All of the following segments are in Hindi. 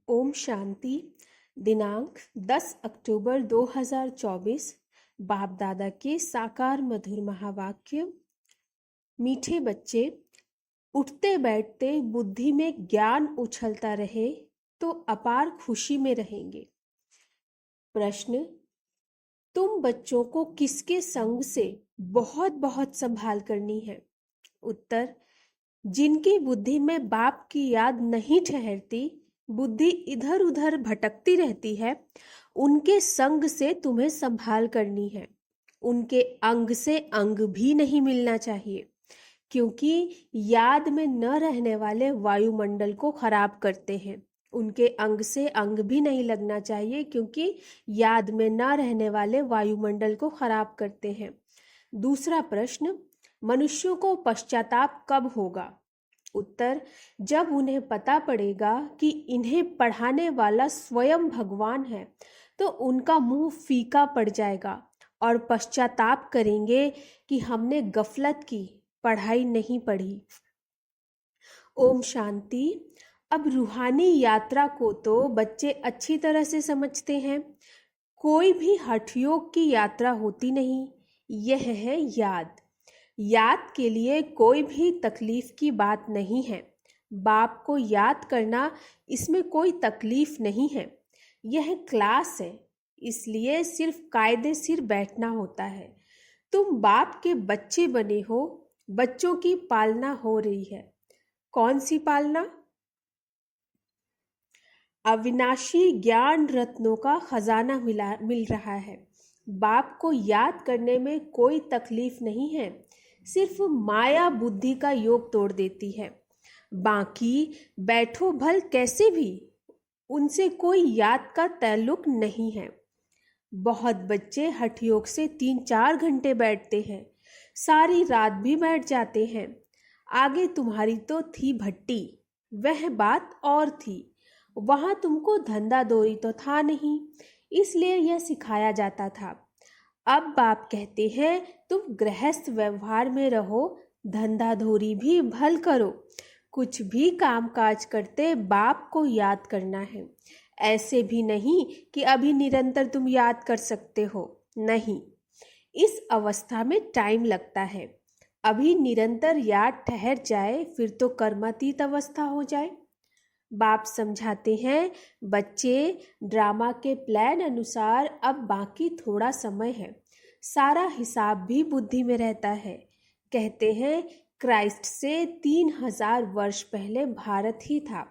ओम शांति। दिनांक 10 अक्टूबर 2024। बाप दादा के साकार मधुर महावाक्य। मीठे बच्चे, उठते बैठते बुद्धि में ज्ञान उछलता रहे तो अपार खुशी में रहेंगे। प्रश्न: तुम बच्चों को किसके संग से बहुत बहुत संभाल करनी है? उत्तर: जिनकी बुद्धि में बाप की याद नहीं ठहरती, बुद्धि इधर उधर भटकती रहती है, उनके संग से तुम्हें संभाल करनी है। उनके अंग से अंग भी नहीं मिलना चाहिए, क्योंकि याद में न रहने वाले वायुमंडल को खराब करते हैं। उनके अंग से अंग भी नहीं लगना चाहिए, क्योंकि याद में न रहने वाले वायुमंडल को खराब करते हैं। दूसरा प्रश्न: मनुष्यों को पश्चाताप कब होगा? उत्तर: जब उन्हें पता पड़ेगा कि इन्हें पढ़ाने वाला स्वयं भगवान है, तो उनका मुंह फीका पड़ जाएगा और पश्चाताप करेंगे कि हमने गफलत की, पढ़ाई नहीं पढ़ी। ओम शांति। अब रूहानी यात्रा को तो बच्चे अच्छी तरह से समझते हैं। कोई भी हठयोग की यात्रा होती नहीं, यह है याद। याद के लिए कोई भी तकलीफ की बात नहीं है। बाप को याद करना, इसमें कोई तकलीफ नहीं है। यह क्लास है, इसलिए सिर्फ कायदे सिर बैठना होता है। तुम बाप के बच्चे बने हो, बच्चों की पालना हो रही है। कौन सी पालना? अविनाशी ज्ञान रत्नों का खजाना मिल रहा है। बाप को याद करने में कोई तकलीफ नहीं है, सिर्फ माया बुद्धि का योग तोड़ देती है। बाकी बैठो भल कैसे भी, उनसे कोई याद का ताल्लुक नहीं है। बहुत बच्चे हठयोग से 3-4 घंटे बैठते हैं, सारी रात भी बैठ जाते हैं। आगे तुम्हारी तो थी भट्टी, वह बात और थी। वहां तुमको धंधा दोरी तो था नहीं, इसलिए यह सिखाया जाता था। अब बाप कहते हैं तुम गृहस्थ व्यवहार में रहो, धंधा धोरी भी भल करो। कुछ भी काम काज करते बाप को याद करना है। ऐसे भी नहीं कि अभी निरंतर तुम याद कर सकते हो, नहीं, इस अवस्था में टाइम लगता है। अभी निरंतर याद ठहर जाए, फिर तो कर्मातीत अवस्था हो जाए। बाप समझाते हैं, बच्चे, ड्रामा के प्लान अनुसार अब बाकी थोड़ा समय है। सारा हिसाब भी बुद्धि में रहता है। कहते हैं क्राइस्ट से 3000 वर्ष पहले भारत ही था।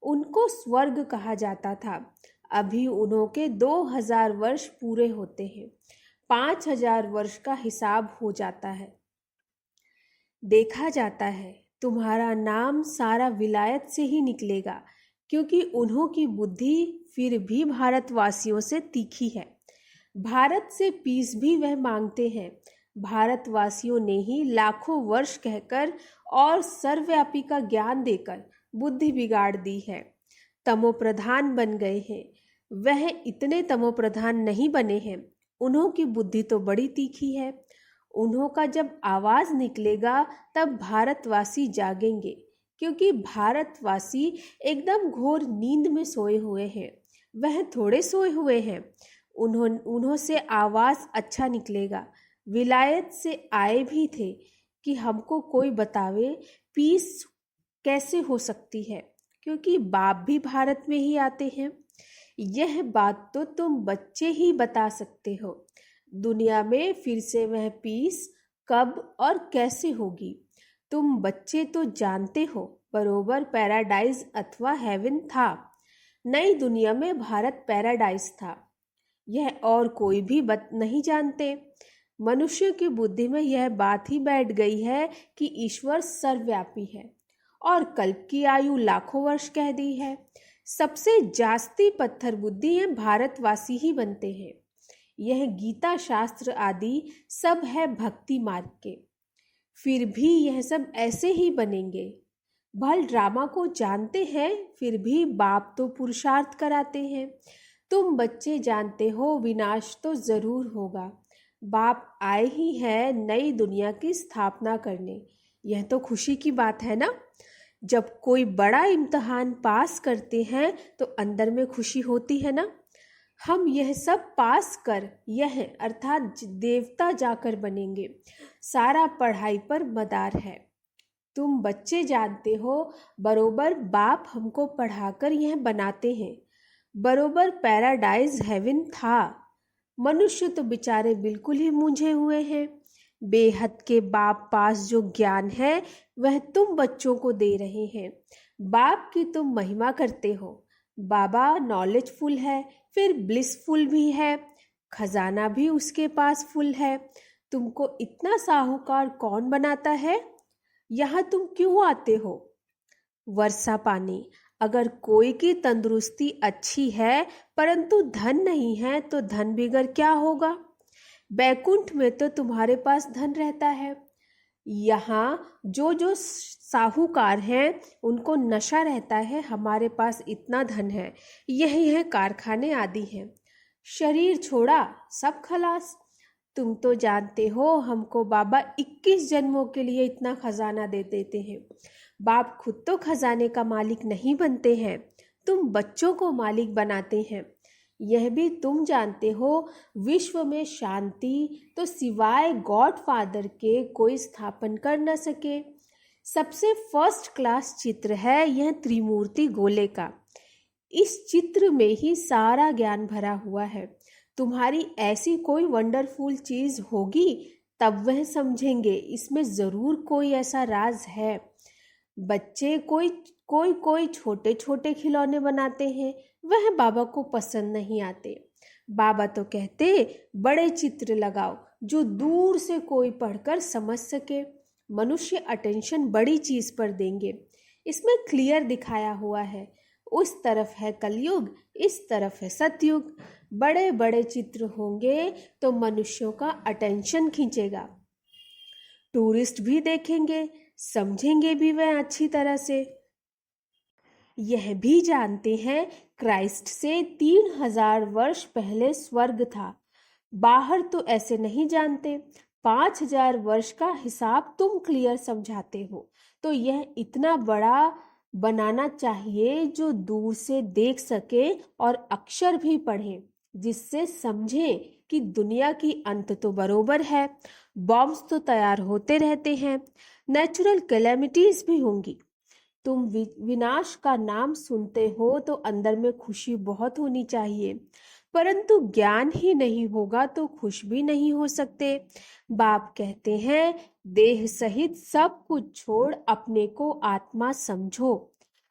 उनको स्वर्ग कहा जाता था। अभी उन्हों के 2000 वर्ष पूरे होते हैं। 5000 वर्ष का हिसाब हो जाता है। देखा जाता है तुम्हारा नाम सारा विलायत से ही निकलेगा, क्योंकि उन्हों की बुद्धि फिर भी भारतवासियों से तीखी है। भारत से पीस भी वह मांगते हैं। भारतवासियों ने ही लाखों वर्ष कहकर और सर्वव्यापी का ज्ञान देकर बुद्धि बिगाड़ दी है। तमोप्रधान बन गए हैं। वह इतने तमोप्रधान नहीं बने हैं। उन्हों की बुद्धि तो बड़ी तीखी है। उन्हों का जब आवाज निकलेगा तब भारतवासी जागेंगे, क्योंकि भारतवासी एकदम घोर नींद में सोए हुए हैं। वह थोड़े सोए हुए हैं। उन्हों से आवाज अच्छा निकलेगा। विलायत से आए भी थे कि हमको कोई बतावे पीस कैसे हो सकती है, क्योंकि बाप भी भारत में ही आते हैं। यह बात तो तुम बच्चे ही बता सकते हो। दुनिया में फिर से वह पीस कब और कैसे होगी, तुम बच्चे तो जानते हो। बरोबर पैराडाइज अथवा हेवन था। नई दुनिया में भारत पैराडाइज था। यह और कोई भी नहीं जानते। मनुष्य की बुद्धि में यह बात ही बैठ गई है कि ईश्वर सर्वव्यापी है और कल्प की आयु लाखों वर्ष कह दी है। सबसे जास्ती पत्थर बुद्धि है भारतवासी ही बनते हैं। यह गीता शास्त्र आदि सब है भक्ति मार्ग के, फिर भी यह सब ऐसे ही बनेंगे। भल ड्रामा को जानते हैं, फिर भी बाप तो पुरुषार्थ कराते हैं। तुम बच्चे जानते हो विनाश तो जरूर होगा। बाप आए ही है नई दुनिया की स्थापना करने। यह तो खुशी की बात है ना। जब कोई बड़ा इम्तिहान पास करते हैं तो अंदर में खुशी होती है ना। हम यह सब पास कर यह अर्थात देवता जाकर बनेंगे। सारा पढ़ाई पर मदार है। तुम बच्चे जानते हो, बरोबर बाप हमको पढ़ाकर यह बनाते हैं। बरोबर पैराडाइज हेवन था। मनुष्य तो बेचारे बिल्कुल ही मूंझे हुए हैं। बेहद के बाप पास जो ज्ञान है वह तुम बच्चों को दे रहे हैं। बाप की तुम महिमा करते हो। बाबा नॉलेजफुल है, फिर ब्लिसफुल भी है। खजाना भी उसके पास फुल है। तुमको इतना साहूकार कौन बनाता है? यहाँ तुम क्यों आते हो? वर्षा पानी। अगर कोई की तंदुरुस्ती अच्छी है परंतु धन नहीं है तो धन बिगर क्या होगा? बैकुंठ में तो तुम्हारे पास धन रहता है। यहाँ जो जो साहूकार हैं उनको नशा रहता है, हमारे पास इतना धन है, यही है कारखाने आदि हैं। शरीर छोड़ा सब खलास। तुम तो जानते हो हमको बाबा 21 जन्मों के लिए इतना खजाना दे देते हैं। बाप खुद तो खजाने का मालिक नहीं बनते हैं, तुम बच्चों को मालिक बनाते हैं। यह भी तुम जानते हो, विश्व में शांति तो सिवाय गॉड फादर के कोई स्थापन कर न सके। सबसे फर्स्ट क्लास चित्र है यह त्रिमूर्ति गोले का। इस चित्र में ही सारा ज्ञान भरा हुआ है। तुम्हारी ऐसी कोई वंडरफुल चीज होगी तब वह समझेंगे इसमें जरूर कोई ऐसा राज है। बच्चे कोई छोटे छोटे खिलौने बनाते हैं, वह बाबा को पसंद नहीं आते। बाबा तो कहते बड़े चित्र लगाओ जो दूर से कोई पढ़कर समझ सके। मनुष्य अटेंशन बड़ी चीज पर देंगे। इसमें क्लियर दिखाया हुआ है। उस तरफ है कलयुग, इस तरफ है सतयुग। बड़े बड़े चित्र होंगे तो मनुष्यों का अटेंशन खींचेगा। टूरिस्ट भी देखेंगे, समझेंगे भी वह अच्छी तरह से। यह भी जानते हैं क्राइस्ट से 3000 वर्ष पहले स्वर्ग था। बाहर तो ऐसे नहीं जानते। 5000 वर्ष का हिसाब तुम क्लियर समझाते हो तो यह इतना बड़ा बनाना चाहिए जो दूर से देख सके और अक्षर भी पढ़े, जिससे समझे कि दुनिया की अंत तो बरोबर है। बॉम्ब्स तो तैयार होते रहते हैं, नेचुरल कैलेमिटीज भी होंगी। तुम विनाश का नाम सुनते हो तो अंदर में खुशी बहुत होनी चाहिए, परंतु ज्ञान ही नहीं होगा तो खुश भी नहीं हो सकते। बाप कहते हैं देह सहित सब कुछ छोड़ अपने को आत्मा समझो।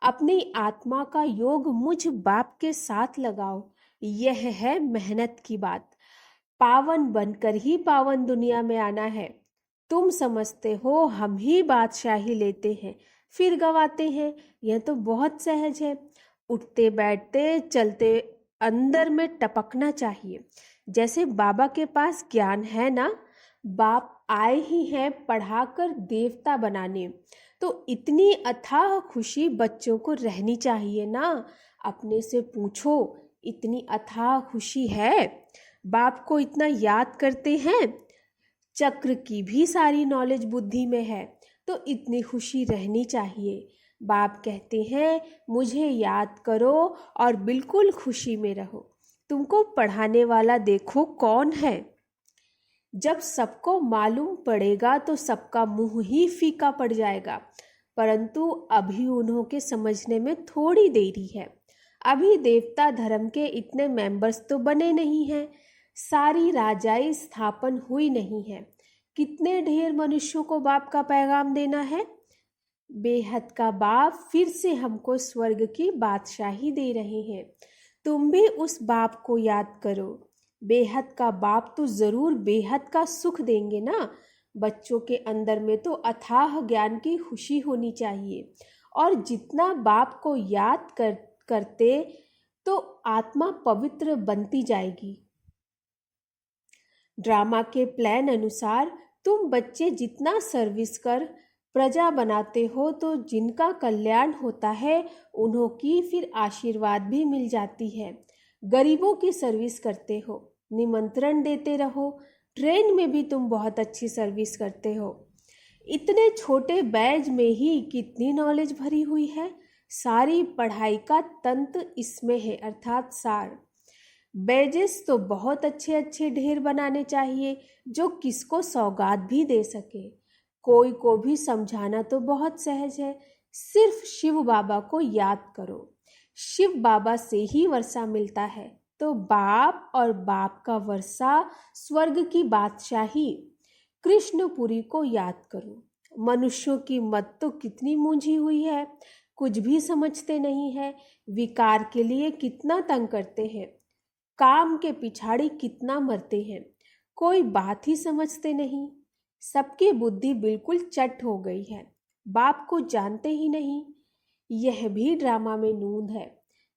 अपनी आत्मा का योग मुझ बाप के साथ लगाओ। यह है मेहनत की बात। पावन बनकर ही पावन दुनिया में आना है। तुम समझते हो हम ही बादशाही लेते हैं फिर गवाते हैं, यह तो बहुत सहज है। उठते बैठते चलते अंदर में टपकना चाहिए। जैसे बाबा के पास ज्ञान है ना, बाप आए ही हैं पढ़ाकर देवता बनाने, तो इतनी अथाह खुशी बच्चों को रहनी चाहिए ना। अपने से पूछो इतनी अथाह खुशी है? बाप को इतना याद करते हैं। चक्र की भी सारी नॉलेज बुद्धि में है तो इतनी खुशी रहनी चाहिए। बाप कहते हैं मुझे याद करो और बिल्कुल खुशी में रहो। तुमको पढ़ाने वाला देखो कौन है। जब सबको मालूम पड़ेगा तो सबका मुंह ही फीका पड़ जाएगा, परंतु अभी उन्हों के समझने में थोड़ी देरी है। अभी देवता धर्म के इतने मेंबर्स तो बने नहीं हैं, सारी राजाई स्थापन हुई नहीं है। कितने ढेर मनुष्यों को बाप का पैगाम देना है। बेहद का बाप फिर से हमको स्वर्ग की बादशाही दे रहे हैं। तुम भी उस बाप को याद करो। बेहद का बाप तो जरूर बेहद का सुख देंगे ना। बच्चों के अंदर में तो अथाह ज्ञान की खुशी होनी चाहिए, और जितना बाप को याद करते तो आत्मा पवित्र बनती जाएगी। ड्रामा के प्लान अनुसार तुम बच्चे जितना सर्विस कर प्रजा बनाते हो तो जिनका कल्याण होता है उन्हों की फिर आशीर्वाद भी मिल जाती है। गरीबों की सर्विस करते हो, निमंत्रण देते रहो। ट्रेन में भी तुम बहुत अच्छी सर्विस करते हो। इतने छोटे बैज में ही कितनी नॉलेज भरी हुई है। सारी पढ़ाई का तंत्र इसमें है, अर्थात सार। बैजेस तो बहुत अच्छे अच्छे ढेर बनाने चाहिए जो किसको सौगात भी दे सके। कोई को भी समझाना तो बहुत सहज है। सिर्फ शिव बाबा को याद करो। शिव बाबा से ही वर्षा मिलता है, तो बाप और बाप का वर्षा स्वर्ग की बादशाही। कृष्णपुरी को याद करो। मनुष्यों की मत तो कितनी मूंझी हुई है, कुछ भी समझते नहीं है। विकार के लिए कितना तंग करते हैं, काम के पिछाड़ी कितना मरते हैं, कोई बात ही समझते नहीं। सबकी बुद्धि बिल्कुल चट हो गई है, बाप को जानते ही नहीं। यह भी ड्रामा में नूंद है।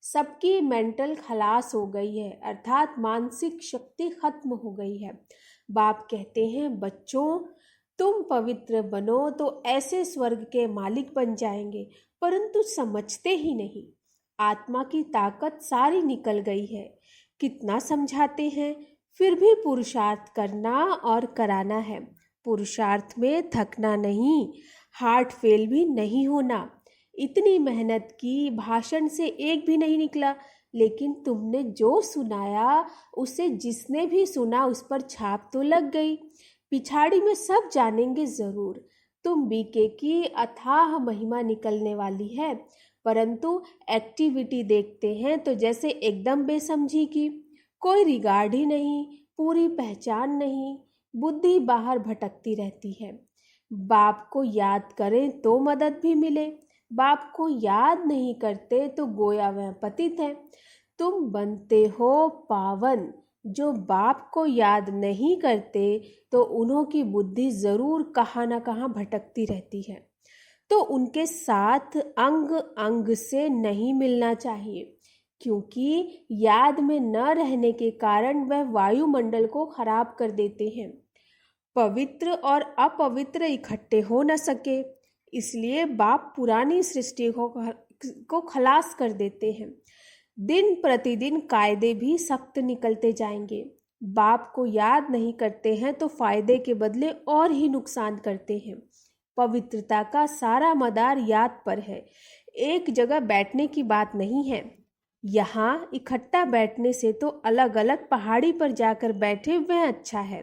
सबकी मेंटल खलास हो गई है, अर्थात मानसिक शक्ति खत्म हो गई है। बाप कहते हैं, बच्चों तुम पवित्र बनो तो ऐसे स्वर्ग के मालिक बन जाएंगे, परंतु समझते ही नहीं। आत्मा की ताकत सारी निकल गई है। कितना समझाते हैं, फिर भी पुरुषार्थ करना और कराना है। पुरुषार्थ में थकना नहीं, हार्ट फेल भी नहीं होना। इतनी मेहनत की, भाषण से एक भी नहीं निकला, लेकिन तुमने जो सुनाया उसे जिसने भी सुना उस पर छाप तो लग गई। पिछाड़ी में सब जानेंगे जरूर। तुम बीके की अथाह महिमा निकलने वाली है, परंतु एक्टिविटी देखते हैं तो जैसे एकदम बेसमझी की। कोई रिगार्ड ही नहीं, पूरी पहचान नहीं, बुद्धि बाहर भटकती रहती है। बाप को याद करें तो मदद भी मिले, बाप को याद नहीं करते तो गोया वह पतित है। तुम बनते हो पावन। जो बाप को याद नहीं करते तो उन्हों की बुद्धि जरूर कहाँ ना कहाँ भटकती रहती है, तो उनके साथ अंग अंग से नहीं मिलना चाहिए, क्योंकि याद में न रहने के कारण वह वायुमंडल को खराब कर देते हैं। पवित्र और अपवित्र इकट्ठे हो न सके, इसलिए बाप पुरानी सृष्टि को खलास कर देते हैं। दिन प्रतिदिन कायदे भी सख्त निकलते जाएंगे। बाप को याद नहीं करते हैं तो फायदे के बदले और ही नुकसान करते हैं। पवित्रता का सारा मदार याद पर है, एक जगह बैठने की बात नहीं है। यहाँ इकट्ठा बैठने से तो अलग अलग पहाड़ी पर जाकर बैठे वह अच्छा है।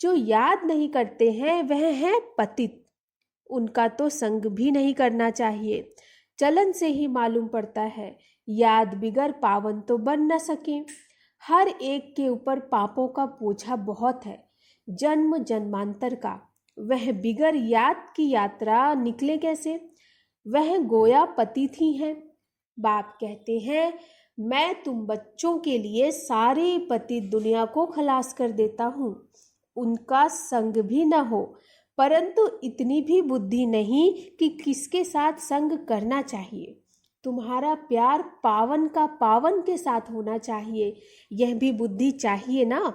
जो याद नहीं करते हैं वह हैं पतित, उनका तो संग भी नहीं करना चाहिए। चलन से ही मालूम पड़ता है, याद बिगर पावन तो बन न सके। हर एक के ऊपर पापों का बोझा बहुत है, जन्म जन्मांतर का। वह बिगर याद की यात्रा निकले कैसे? वह गोया पतित ही हैं। बाप कहते हैं, मैं तुम बच्चों के लिए सारी पतित दुनिया को खलास कर देता हूँ। उनका संग भी न हो, परंतु इतनी भी बुद्धि नहीं कि किसके साथ संग करना चाहिए। तुम्हारा प्यार पावन का पावन के साथ होना चाहिए, यह भी बुद्धि चाहिए ना।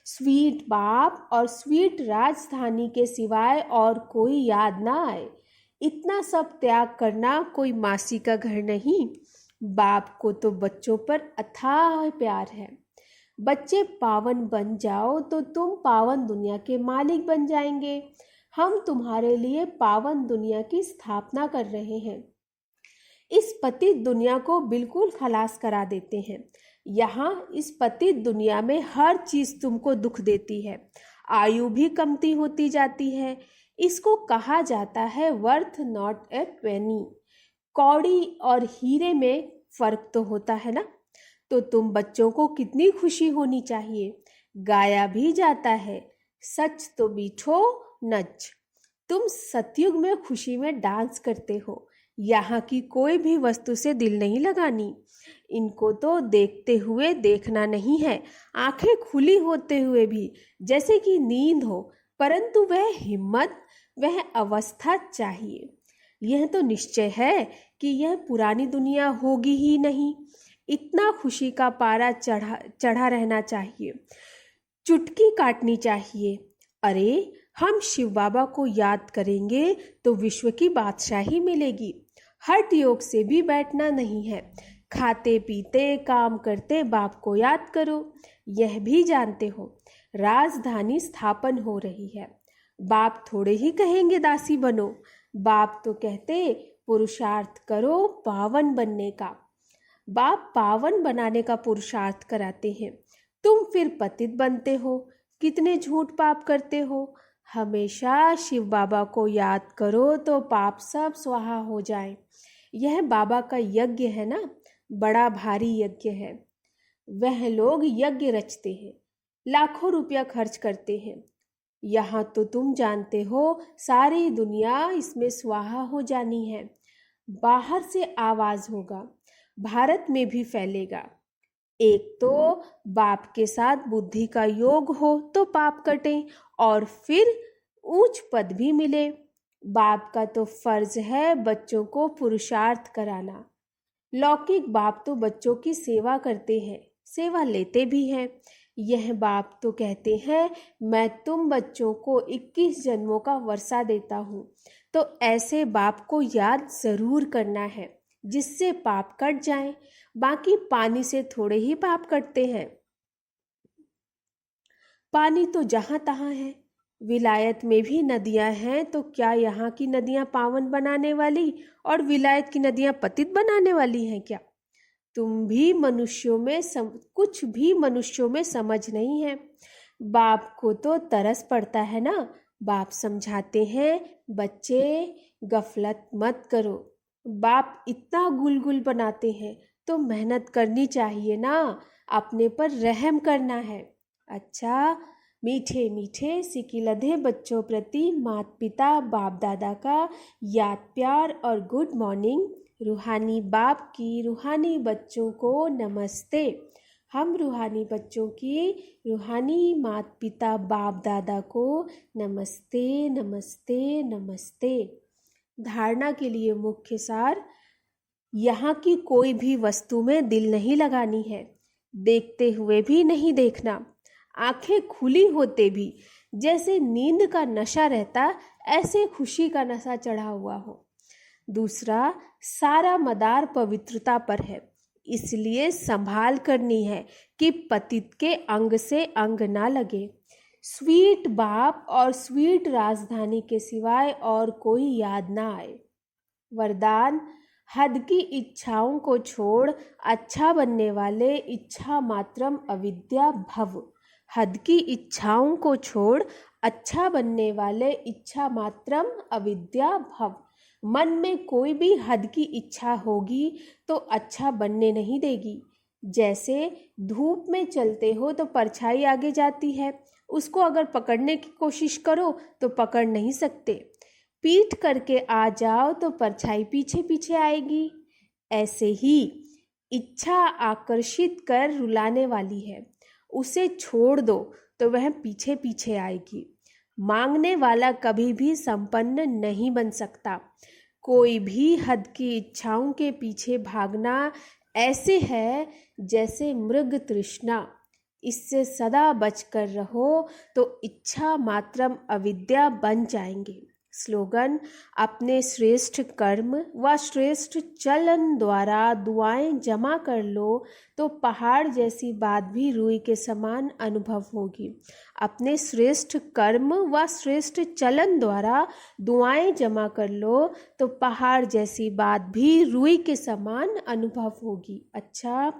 स्वीट बाप और स्वीट राजधानी के सिवाय और कोई याद ना आए। इतना सब त्याग करना कोई मासी का घर नहीं। बाप को तो बच्चों पर अथाह प्यार है। बच्चे पावन बन जाओ तो तुम पावन दुनिया के मालिक बन जाएंगे। हम तुम्हारे लिए पावन दुनिया की स्थापना कर रहे हैं। इस पतित दुनिया को बिल्कुल खलास करा देते हैं। यहाँ इस पतित दुनिया में हर चीज तुमको दुख देती है, आयु भी कमती होती जाती है। इसको कहा जाता है वर्थ नॉट ए पेनी। कौड़ी और हीरे में फर्क तो होता है ना। तो तुम बच्चों को कितनी खुशी होनी चाहिए। गाया भी जाता है, सच तो बीठो नच। तुम सतयुग में खुशी में डांस करते हो। यहाँ की कोई भी वस्तु से दिल नहीं लगानी। इनको तो देखते हुए देखना नहीं है, आंखें खुली होते हुए भी, जैसे कि नींद हो, परंतु वह हिम्मत, वह अवस्था चाहिए। यह तो निश्चय है कि यह पुरानी दुनिया होगी ही नहीं। इतना खुशी का पारा चढ़ा रहना चाहिए, चुटकी काटनी चाहिए। अरे हम शिव बाबा को याद करेंगे तो विश्व की बादशाही मिलेगी। हठ योग से भी बैठना नहीं है। खाते पीते काम करते बाप को याद करो। यह भी जानते हो राजधानी स्थापन हो रही है। बाप थोड़े ही कहेंगे दासी बनो, बाप तो कहते पुरुषार्थ करो पावन बनने का। बाप पावन बनाने का पुरुषार्थ कराते हैं, तुम फिर पतित बनते हो। कितने झूठ पाप करते हो। हमेशा शिव बाबा को याद करो तो पाप सब स्वाहा हो जाए। यह बाबा का यज्ञ है ना, बड़ा भारी यज्ञ है। वह लोग यज्ञ रचते हैं, लाखों रुपया खर्च करते हैं। यहाँ तो तुम जानते हो सारी दुनिया इसमें स्वाहा हो जानी है। बाहर से आवाज होगा, भारत में भी फैलेगा। एक तो बाप के साथ बुद्धि का योग हो तो पाप कटे और फिर ऊंच पद भी मिले। बाप का तो फर्ज है बच्चों को पुरुषार्थ कराना। लौकिक बाप तो बच्चों की सेवा करते हैं, सेवा लेते भी हैं। यह बाप तो कहते हैं मैं तुम बच्चों को 21 जन्मों का वर्षा देता हूँ। तो ऐसे बाप को याद जरूर करना है जिससे पाप कट जाएं। बाकी पानी से थोड़े ही पाप कटते हैं। पानी तो जहां तहां है। विलायत में भी नदियां हैं, तो क्या यहाँ की नदियां पावन बनाने वाली और विलायत की नदियां पतित बनाने वाली हैं क्या? तुम भी मनुष्यों में कुछ भी मनुष्यों में समझ नहीं है। बाप को तो तरस पड़ता है ना। बाप समझाते हैं बच्चे गफलत मत करो। बाप इतना गुलगुल बनाते हैं तो मेहनत करनी चाहिए ना, अपने पर रहम करना है। अच्छा, मीठे मीठे सिकिलधे बच्चों प्रति माता पिता बाप दादा का याद प्यार और गुड मॉर्निंग। रूहानी बाप की रूहानी बच्चों को नमस्ते। हम रूहानी बच्चों की रूहानी माता पिता बाप दादा को नमस्ते नमस्ते नमस्ते। धारणा के लिए मुख्य सार, यहाँ की कोई भी वस्तु में दिल नहीं लगानी है। देखते हुए भी नहीं देखना। आंखें खुली होते भी जैसे नींद का नशा रहता, ऐसे खुशी का नशा चढ़ा हुआ हो। दूसरा, सारा मदार पवित्रता पर है, इसलिए संभाल करनी है कि पतित के अंग से अंग ना लगे। स्वीट बाप और स्वीट राजधानी के सिवाय और कोई याद ना आए। वरदान, हद की इच्छाओं को छोड़ अच्छा बनने वाले इच्छा मात्रम अविद्या भव। हद की इच्छाओं को छोड़ अच्छा बनने वाले इच्छा मात्रम अविद्या भव। मन में कोई भी हद की इच्छा होगी तो अच्छा बनने नहीं देगी। जैसे धूप में चलते हो तो परछाई आगे जाती है, उसको अगर पकड़ने की कोशिश करो तो पकड़ नहीं सकते। पीठ करके आ जाओ तो परछाई पीछे पीछे आएगी। ऐसे ही इच्छा आकर्षित कर रुलाने वाली है, उसे छोड़ दो तो वह पीछे पीछे आएगी। मांगने वाला कभी भी संपन्न नहीं बन सकता। कोई भी हद की इच्छाओं के पीछे भागना ऐसे है जैसे मृग तृष्णा। इससे सदा बचकर रहो तो इच्छा मात्रम अविद्या बन जाएंगे। स्लोगन, अपने श्रेष्ठ कर्म व श्रेष्ठ चलन द्वारा दुआएं जमा कर लो तो पहाड़ जैसी बात भी रुई के समान अनुभव होगी। अपने श्रेष्ठ कर्म व श्रेष्ठ चलन द्वारा दुआएं जमा कर लो तो पहाड़ जैसी बात भी रुई के समान अनुभव होगी। अच्छा,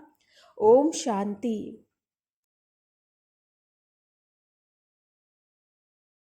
ओम शांति।